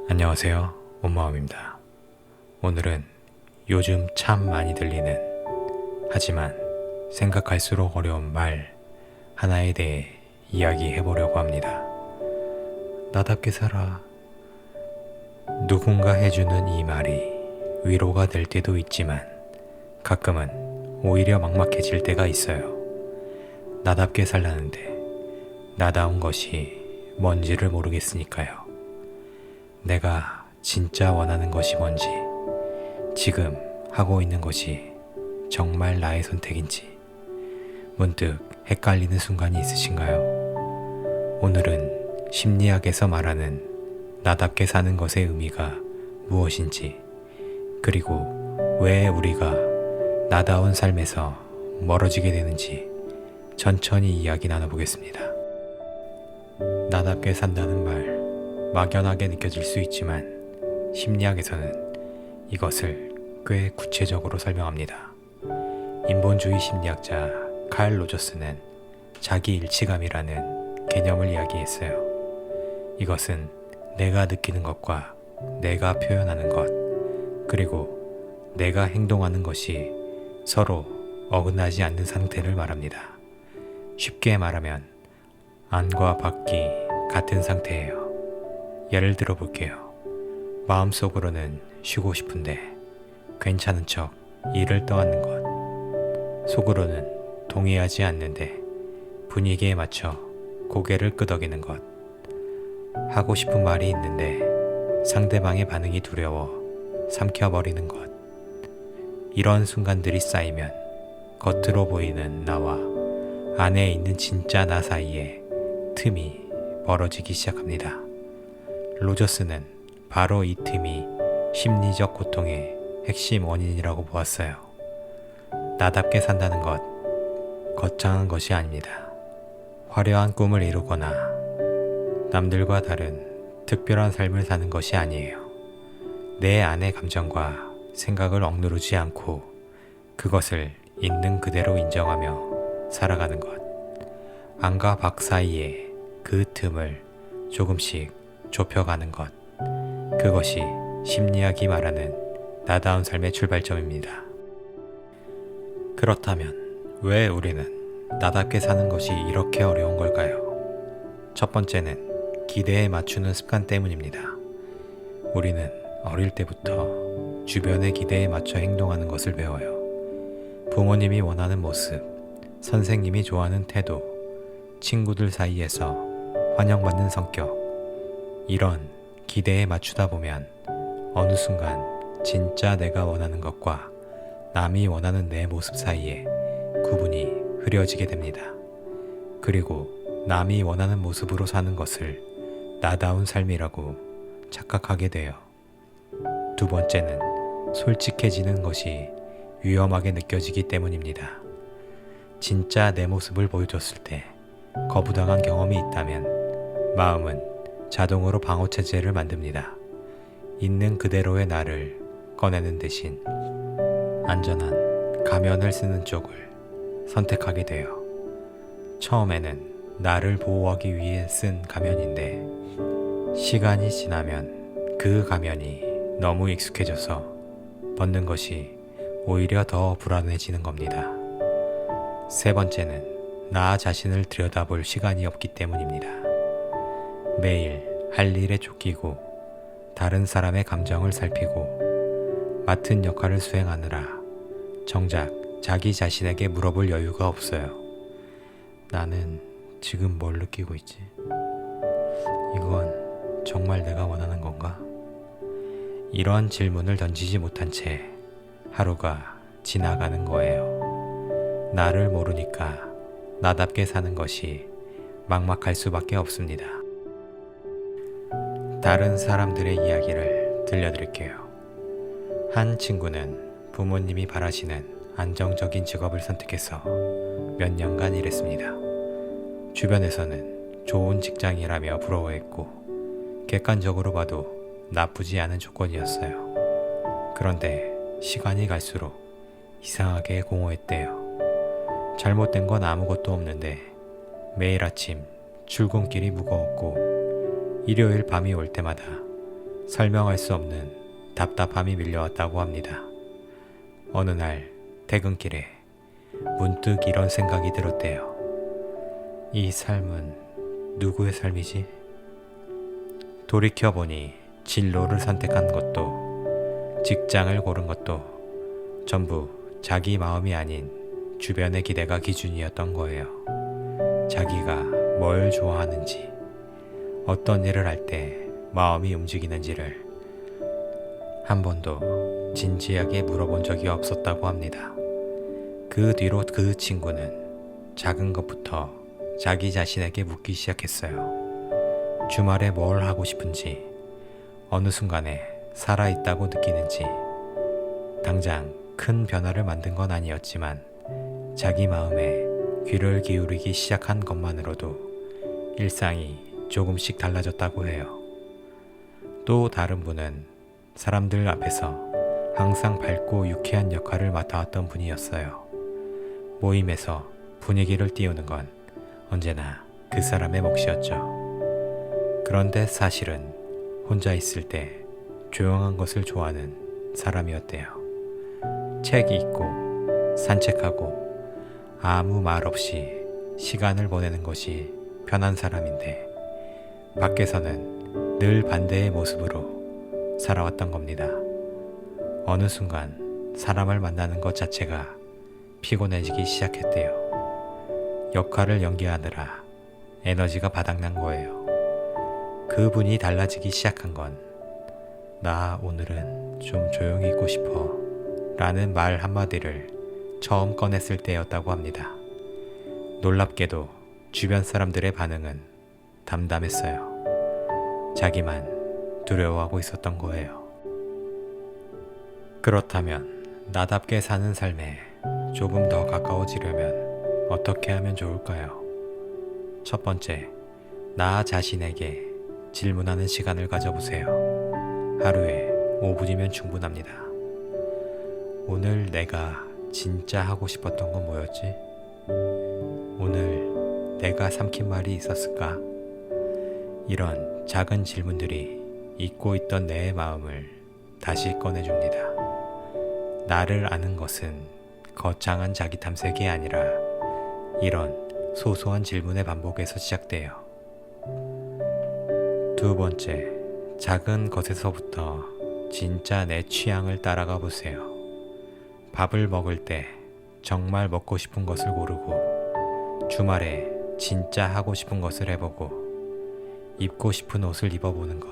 안녕하세요, 온마음입니다. 오늘은 요즘 참 많이 들리는, 하지만 생각할수록 어려운 말 하나에 대해 이야기해보려고 합니다. 나답게 살아. 누군가 해주는 이 말이 위로가 될 때도 있지만 가끔은 오히려 막막해질 때가 있어요. 나답게 살라는데 나다운 것이 뭔지를 모르겠으니까요. 내가 진짜 원하는 것이 뭔지, 지금 하고 있는 것이 정말 나의 선택인지 문득 헷갈리는 순간이 있으신가요? 오늘은 심리학에서 말하는 나답게 사는 것의 의미가 무엇인지, 그리고 왜 우리가 나다운 삶에서 멀어지게 되는지 천천히 이야기 나눠보겠습니다. 나답게 산다는 말, 막연하게 느껴질 수 있지만 심리학에서는 이것을 꽤 구체적으로 설명합니다. 인본주의 심리학자 칼 로저스는 자기 일치감이라는 개념을 이야기했어요. 이것은 내가 느끼는 것과 내가 표현하는 것, 그리고 내가 행동하는 것이 서로 어긋나지 않는 상태를 말합니다. 쉽게 말하면 안과 밖이 같은 상태예요. 예를 들어 볼게요. 마음속으로는 쉬고 싶은데 괜찮은 척 일을 떠안는 것, 속으로는 동의하지 않는데 분위기에 맞춰 고개를 끄덕이는 것, 하고 싶은 말이 있는데 상대방의 반응이 두려워 삼켜버리는 것. 이런 순간들이 쌓이면 겉으로 보이는 나와 안에 있는 진짜 나 사이에 틈이 벌어지기 시작합니다. 로저스는 바로 이 틈이 심리적 고통의 핵심 원인이라고 보았어요. 나답게 산다는 것, 거창한 것이 아닙니다. 화려한 꿈을 이루거나 남들과 다른 특별한 삶을 사는 것이 아니에요. 내 안의 감정과 생각을 억누르지 않고 그것을 있는 그대로 인정하며 살아가는 것. 안과 밖 사이에 그 틈을 조금씩 좁혀가는 것. 그것이 심리학이 말하는 나다운 삶의 출발점입니다. 그렇다면 왜 우리는 나답게 사는 것이 이렇게 어려운 걸까요? 첫 번째는 기대에 맞추는 습관 때문입니다. 우리는 어릴 때부터 주변의 기대에 맞춰 행동하는 것을 배워요. 부모님이 원하는 모습, 선생님이 좋아하는 태도, 친구들 사이에서 환영받는 성격, 이런 기대에 맞추다 보면 어느 순간 진짜 내가 원하는 것과 남이 원하는 내 모습 사이에 구분이 흐려지게 됩니다. 그리고 남이 원하는 모습으로 사는 것을 나다운 삶이라고 착각하게 돼요. 두 번째는 솔직해지는 것이 위험하게 느껴지기 때문입니다. 진짜 내 모습을 보여줬을 때 거부당한 경험이 있다면 마음은 자동으로 방어체제를 만듭니다. 있는 그대로의 나를 꺼내는 대신 안전한 가면을 쓰는 쪽을 선택하게 돼요. 처음에는 나를 보호하기 위해 쓴 가면인데 시간이 지나면 그 가면이 너무 익숙해져서 벗는 것이 오히려 더 불안해지는 겁니다. 세 번째는 나 자신을 들여다볼 시간이 없기 때문입니다. 매일 할 일에 쫓기고 다른 사람의 감정을 살피고 맡은 역할을 수행하느라 정작 자기 자신에게 물어볼 여유가 없어요. 나는 지금 뭘 느끼고 있지? 이건 정말 내가 원하는 건가? 이런 질문을 던지지 못한 채 하루가 지나가는 거예요. 나를 모르니까 나답게 사는 것이 막막할 수밖에 없습니다. 다른 사람들의 이야기를 들려드릴게요. 한 친구는 부모님이 바라시는 안정적인 직업을 선택해서 몇 년간 일했습니다. 주변에서는 좋은 직장이라며 부러워했고 객관적으로 봐도 나쁘지 않은 조건이었어요. 그런데 시간이 갈수록 이상하게 공허했대요. 잘못된 건 아무것도 없는데 매일 아침 출근길이 무거웠고 일요일 밤이 올 때마다 설명할 수 없는 답답함이 밀려왔다고 합니다. 어느 날 퇴근길에 문득 이런 생각이 들었대요. 이 삶은 누구의 삶이지? 돌이켜보니 진로를 선택한 것도 직장을 고른 것도 전부 자기 마음이 아닌 주변의 기대가 기준이었던 거예요. 자기가 뭘 좋아하는지, 어떤 일을 할 때 마음이 움직이는지를 한 번도 진지하게 물어본 적이 없었다고 합니다. 그 뒤로 그 친구는 작은 것부터 자기 자신에게 묻기 시작했어요. 주말에 뭘 하고 싶은지, 어느 순간에 살아있다고 느끼는지, 당장 큰 변화를 만든 건 아니었지만 자기 마음에 귀를 기울이기 시작한 것만으로도 일상이 조금씩 달라졌다고 해요. 또 다른 분은 사람들 앞에서 항상 밝고 유쾌한 역할을 맡아왔던 분이었어요. 모임에서 분위기를 띄우는 건 언제나 그 사람의 몫이었죠. 그런데 사실은 혼자 있을 때 조용한 것을 좋아하는 사람이었대요. 책 읽고 산책하고 아무 말 없이 시간을 보내는 것이 편한 사람인데 밖에서는 늘 반대의 모습으로 살아왔던 겁니다. 어느 순간 사람을 만나는 것 자체가 피곤해지기 시작했대요. 역할을 연기하느라 에너지가 바닥난 거예요. 그분이 달라지기 시작한 건 나 오늘은 좀 조용히 있고 싶어 라는 말 한마디를 처음 꺼냈을 때였다고 합니다. 놀랍게도 주변 사람들의 반응은 담담했어요. 자기만 두려워하고 있었던 거예요. 그렇다면 나답게 사는 삶에 조금 더 가까워지려면 어떻게 하면 좋을까요? 첫 번째, 나 자신에게 질문하는 시간을 가져보세요. 하루에 5분이면 충분합니다. 오늘 내가 진짜 하고 싶었던 건 뭐였지? 오늘 내가 삼킨 말이 있었을까? 이런 작은 질문들이 잊고 있던 내 마음을 다시 꺼내줍니다. 나를 아는 것은 거창한 자기 탐색이 아니라 이런 소소한 질문의 반복에서 시작돼요. 두 번째, 작은 것에서부터 진짜 내 취향을 따라가 보세요. 밥을 먹을 때 정말 먹고 싶은 것을 고르고 주말에 진짜 하고 싶은 것을 해보고 입고 싶은 옷을 입어보는 것.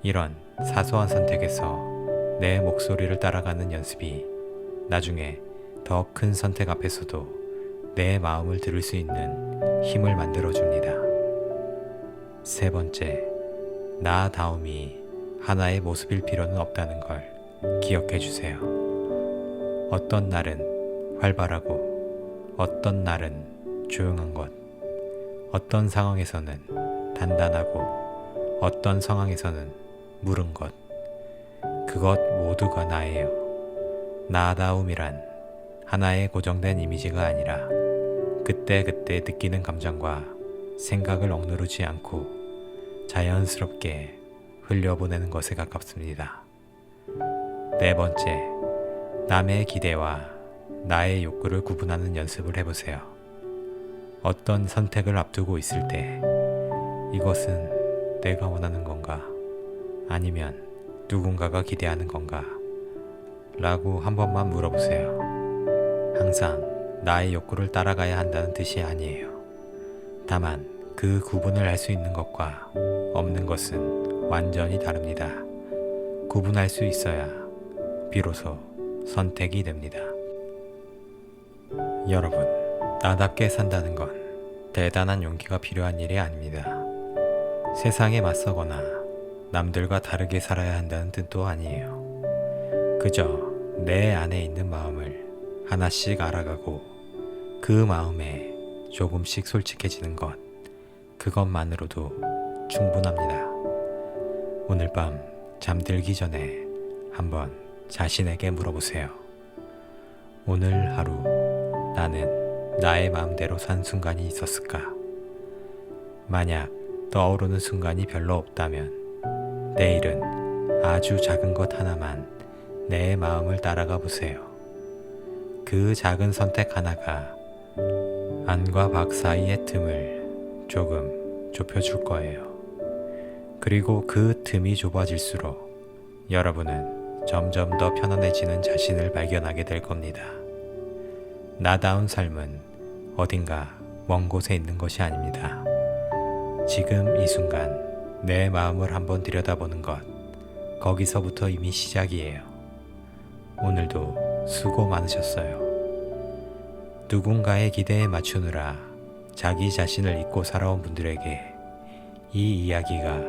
이런 사소한 선택에서 내 목소리를 따라가는 연습이 나중에 더 큰 선택 앞에서도 내 마음을 들을 수 있는 힘을 만들어줍니다. 세 번째, 나다움이 하나의 모습일 필요는 없다는 걸 기억해 주세요. 어떤 날은 활발하고 어떤 날은 조용한 것, 어떤 상황에서는 단단하고 어떤 상황에서는 무른 것, 그것 모두가 나예요. 나다움이란 하나의 고정된 이미지가 아니라 그때그때 느끼는 감정과 생각을 억누르지 않고 자연스럽게 흘려보내는 것에 가깝습니다. 네 번째, 남의 기대와 나의 욕구를 구분하는 연습을 해보세요. 어떤 선택을 앞두고 있을 때 이것은 내가 원하는 건가? 아니면 누군가가 기대하는 건가? 라고 한 번만 물어보세요. 항상 나의 욕구를 따라가야 한다는 뜻이 아니에요. 다만 그 구분을 할 수 있는 것과 없는 것은 완전히 다릅니다. 구분할 수 있어야 비로소 선택이 됩니다. 여러분, 나답게 산다는 건 대단한 용기가 필요한 일이 아닙니다. 세상에 맞서거나 남들과 다르게 살아야 한다는 뜻도 아니에요. 그저 내 안에 있는 마음을 하나씩 알아가고 그 마음에 조금씩 솔직해지는 것, 그것만으로도 충분합니다. 오늘 밤 잠들기 전에 한번 자신에게 물어보세요. 오늘 하루 나는 나의 마음대로 산 순간이 있었을까? 만약 떠오르는 순간이 별로 없다면 내일은 아주 작은 것 하나만 내 마음을 따라가 보세요. 그 작은 선택 하나가 안과 박 사이의 틈을 조금 좁혀줄 거예요. 그리고 그 틈이 좁아질수록 여러분은 점점 더 편안해지는 자신을 발견하게 될 겁니다. 나다운 삶은 어딘가 먼 곳에 있는 것이 아닙니다. 지금 이 순간 내 마음을 한번 들여다보는 것, 거기서부터 이미 시작이에요. 오늘도 수고 많으셨어요. 누군가의 기대에 맞추느라 자기 자신을 잊고 살아온 분들에게 이 이야기가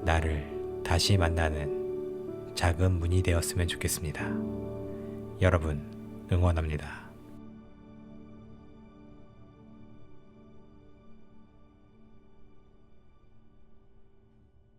나를 다시 만나는 작은 문이 되었으면 좋겠습니다. 여러분, 응원합니다.